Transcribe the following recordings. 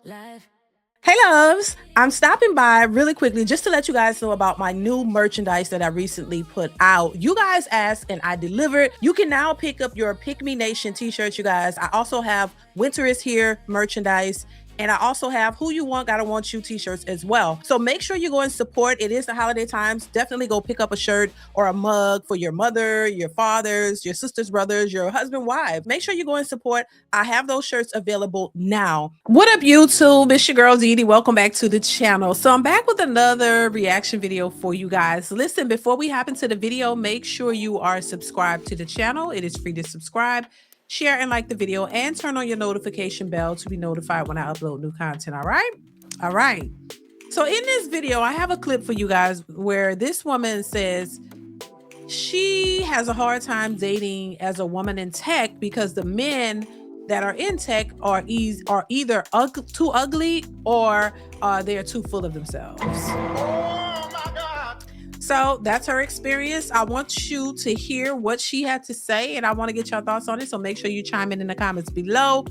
Life. Hey loves, I'm stopping by really quickly just to let you guys know about my new merchandise that I recently put out. You guys asked and I delivered. You can now pick up your Pick Me Nation t-shirts, you guys. I also have Winter is Here merchandise. And I also have Who You Want, Gotta Want You t-shirts as well. So make sure you go and support. It is the holiday times. Definitely go pick up a shirt or a mug for your mother, your fathers, your sisters, brothers, your husband, wife. Make sure you go and support. I have those shirts available now. What up, YouTube? It's your girl DeeDee. Welcome back to the channel. So I'm back with another reaction video for you guys. Listen, before we hop into the video, make sure you are subscribed to the channel. It is free to subscribe, share, and like the video, and turn on your notification bell to be notified when I upload new content. All right? All right. So in this video, I have a clip for you guys where this woman says she has a hard time dating as a woman in tech because the men that are in tech are either too ugly or they're too full of themselves. Oh my God. So that's her experience. I want you to hear what she had to say, and I want to get your thoughts on it. So make sure you chime in the comments below.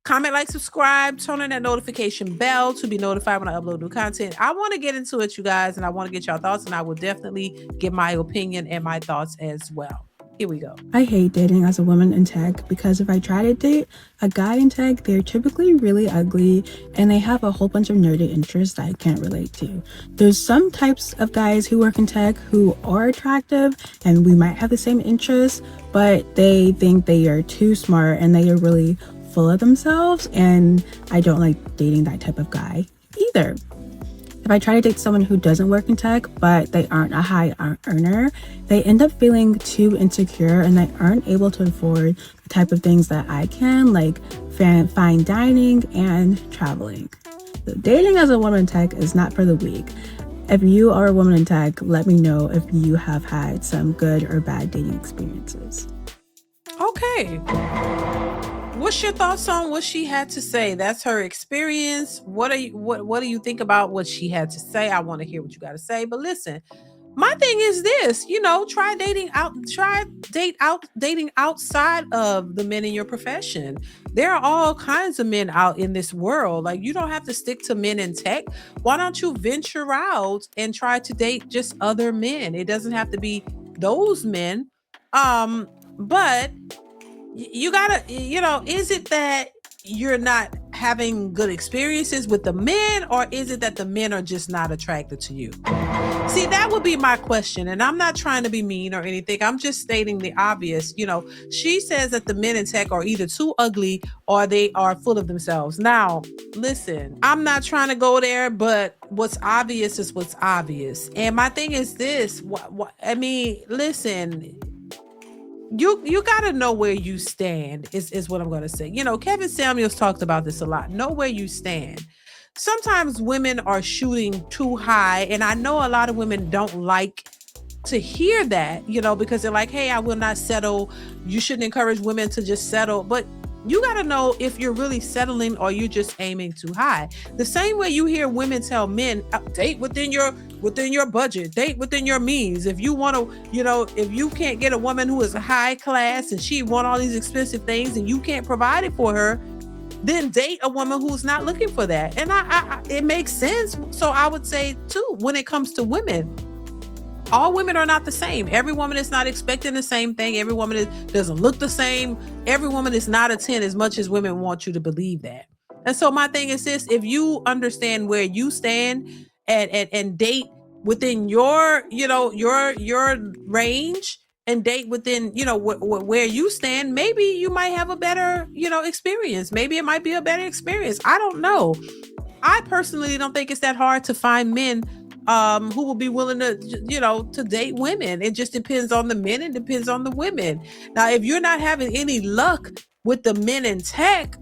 Comment, like, subscribe, turn on that notification bell to be notified when I upload new content. I want to get into it, you guys, and I want to get your thoughts, and I will definitely give my opinion and my thoughts as well. Here we go. I hate dating as a woman in tech because if I try to date a guy in tech, they're typically really ugly and they have a whole bunch of nerdy interests that I can't relate to. There's some types of guys who work in tech who are attractive and we might have the same interests, but they think they are too smart and they are really full of themselves, and I don't like dating that type of guy either. If I try to date someone who doesn't work in tech, but they aren't a high earner, they end up feeling too insecure and they aren't able to afford the type of things that I can, like fine dining and traveling. So dating as a woman in tech is not for the weak. If you are a woman in tech, let me know if you have had some good or bad dating experiences. Okay. What's your thoughts on what she had to say? That's her experience. What do you think about what she had to say? I want to hear what you got to say. But listen, my thing is this, try dating outside of the men in your profession. There are all kinds of men out in this world. Like, you don't have to stick to men in tech. Why don't you venture out and try to date just other men? It doesn't have to be those men. But you gotta, is it that you're not having good experiences with the men, or is it that the men are just not attracted to you? See, that would be my question. And I'm not trying to be mean or anything. I'm just stating the obvious. She says that the men in tech are either too ugly or they are full of themselves. Now, listen, I'm not trying to go there, but what's obvious is what's obvious. And my thing is this, listen, you got to know where you stand is what I'm going to say. Kevin Samuels talked about this a lot. Know where you stand. Sometimes women are shooting too high, and I know a lot of women don't like to hear that, because they're like, hey, I will not settle. You shouldn't encourage women to just settle. But you got to know if you're really settling or you're just aiming too high. The same way you hear women tell men, date within your budget, date within your means. If you want to, if you can't get a woman who is high class and she want all these expensive things and you can't provide it for her, then date a woman who's not looking for that. And it makes sense. So I would say too, when it comes to women, all women are not the same. Every woman is not expecting the same thing. Every woman doesn't look the same. Every woman is not a 10 as much as women want you to believe that. And so my thing is this, if you understand where you stand and date within your range and date within, where you stand, maybe you might have a better, experience. Maybe it might be a better experience. I don't know. I personally don't think it's that hard to find men who will be willing to, to date women. It just depends on the men and depends on the women. Now, if you're not having any luck with the men in tech,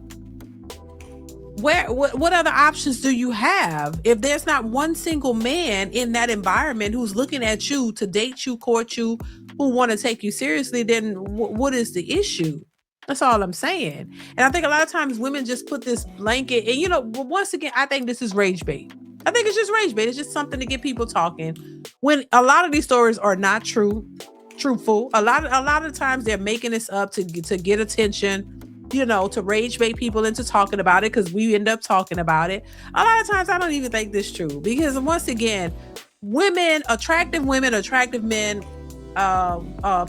what other options do you have? If there's not one single man in that environment who's looking at you to date you, court you, who want to take you seriously, then what is the issue? That's all I'm saying. And I think a lot of times women just put this blanket, and once again, I think this is rage bait. I think it's just rage bait. It's just something to get people talking. When a lot of these stories are not truthful. A lot of times they're making this up to get attention. to rage bait people into talking about it, because we end up talking about it. A lot of times I don't even think this is true, because once again, attractive women, attractive men,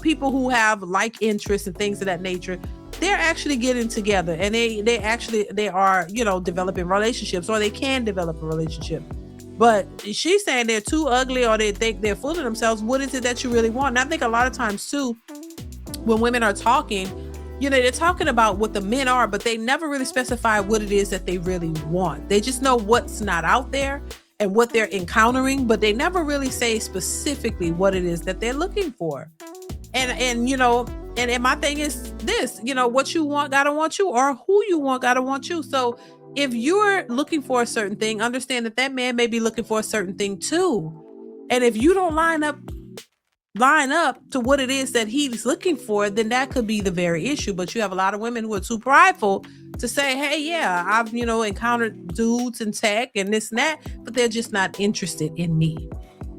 people who have like interests and things of that nature, they're actually getting together, and they are, developing relationships, or they can develop a relationship. But she's saying they're too ugly, or they think they're fooling themselves. What is it that you really want? And I think a lot of times too, when women are talking, they're talking about what the men are, but they never really specify what it is that they really want. They just know what's not out there and what they're encountering, but they never really say specifically what it is that they're looking for. And my thing is this, what you want gotta want you, or who you want gotta want you. So if you're looking for a certain thing, understand that man may be looking for a certain thing too. And if you don't line up to what it is that he's looking for, then that could be the very issue. But you have a lot of women who are too prideful to say, hey, yeah, I've, encountered dudes in tech and this and that, but they're just not interested in me.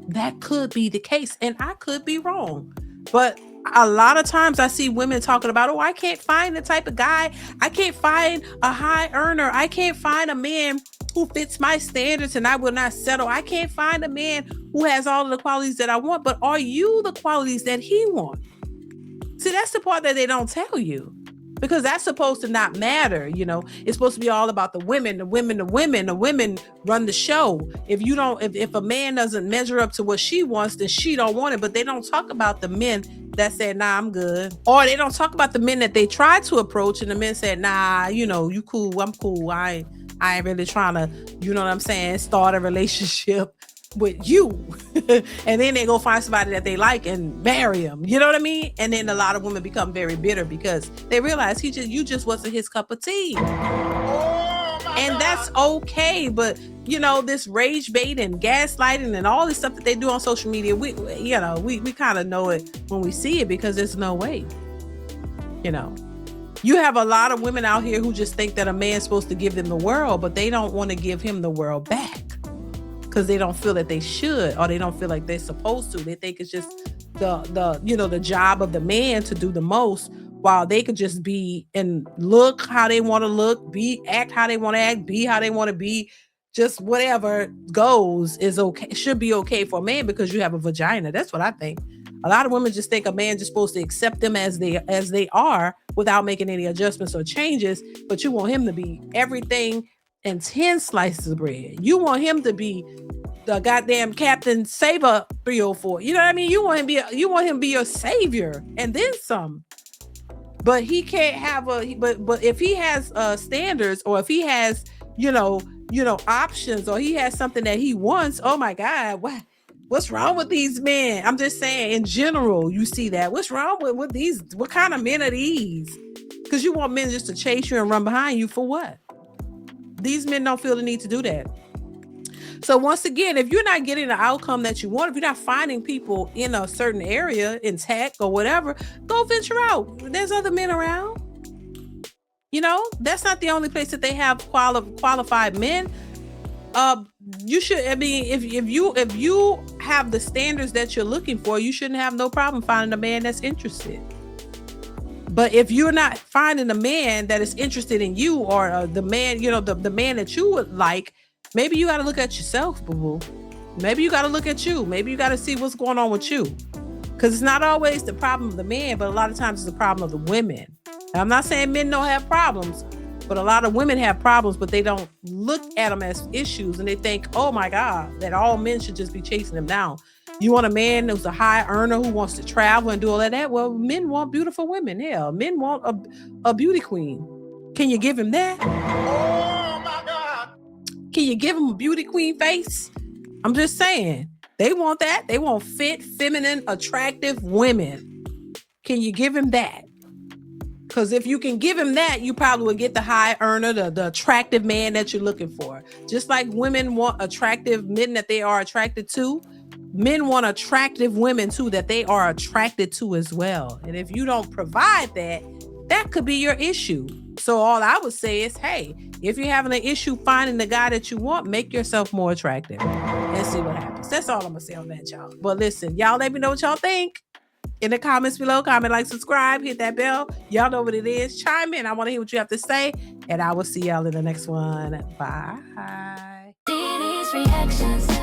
That could be the case, and I could be wrong. But a lot of times I see women talking about, I can't find the type of guy. I can't find a high earner. I can't find a man who fits my standards, and I will not settle. I can't find a man who has all of the qualities that I want. But are you the qualities that he wants? See, that's the part that they don't tell you, because that's supposed to not matter. It's supposed to be all about the women. The women run the show. If a man doesn't measure up to what she wants, then she don't want it. But they don't talk about the men that said, nah, I'm good. Or they don't talk about the men that they tried to approach, and the men said, nah, you cool, I'm cool. I ain't really trying to, start a relationship with you. And then they go find somebody that they like and marry him. You know what I mean? And then a lot of women become very bitter because they realize you just wasn't his cup of tea. And that's okay. But this rage bait and gaslighting and all this stuff that they do on social media, we kind of know it when we see it, because there's no way. You have a lot of women out here who just think that a man's supposed to give them the world, but they don't want to give him the world back, because they don't feel that they should, or they don't feel like they're supposed to. They think it's just the job of the man to do the most, while they could just be and look how they want to look, act how they want to act, be how they want to be. Just whatever goes is okay, should be okay for a man, because you have a vagina. That's what I think. A lot of women just think a man just supposed to accept them as they are without making any adjustments or changes, but you want him to be everything and 10 slices of bread. You want him to be the goddamn Captain Saber 304. You know what I mean? You want him to be your savior and then some. But he can't have but if he has standards, or if he has, options, or he has something that he wants, oh my God, what's wrong with these men? I'm just saying, in general, you see that. What's wrong with these? What kind of men are these? Because you want men just to chase you and run behind you for what? These men don't feel the need to do that. So once again, if you're not getting the outcome that you want, if you're not finding people in a certain area in tech or whatever, go venture out. There's other men around. That's not the only place that they have qualified men. You should, if you have the standards that you're looking for, you shouldn't have no problem finding a man that's interested. But if you're not finding a man that is interested in you, or the man, the man that you would like, maybe you got to look at yourself, boo-boo. Maybe you got to look at you. Maybe you got to see what's going on with you. Because it's not always the problem of the man, but a lot of times it's the problem of the women. And I'm not saying men don't have problems, but a lot of women have problems, but they don't look at them as issues. And they think, oh my God, that all men should just be chasing them down. You want a man who's a high earner who wants to travel and do all of that? Well, men want beautiful women. Hell, men want a beauty queen. Can you give him that? Oh my God. Can you give him a beauty queen face? I'm just saying. They want that. They want fit, feminine, attractive women. Can you give him that? Because if you can give him that, you probably would get the high earner, the attractive man that you're looking for. Just like women want attractive men that they are attracted to, men want attractive women too that they are attracted to as well. And if you don't provide that, that could be your issue. So all I would say is, hey, if you're having an issue finding the guy that you want, make yourself more attractive and see what happens. That's all I'm gonna say on that, y'all. But listen, y'all let me know what y'all think. in the comments below. Comment, like, subscribe, hit that bell. Y'all know what it is. Chime in. I want to hear what you have to say. And I will see y'all in the next one. Bye. DeeDeesReactions.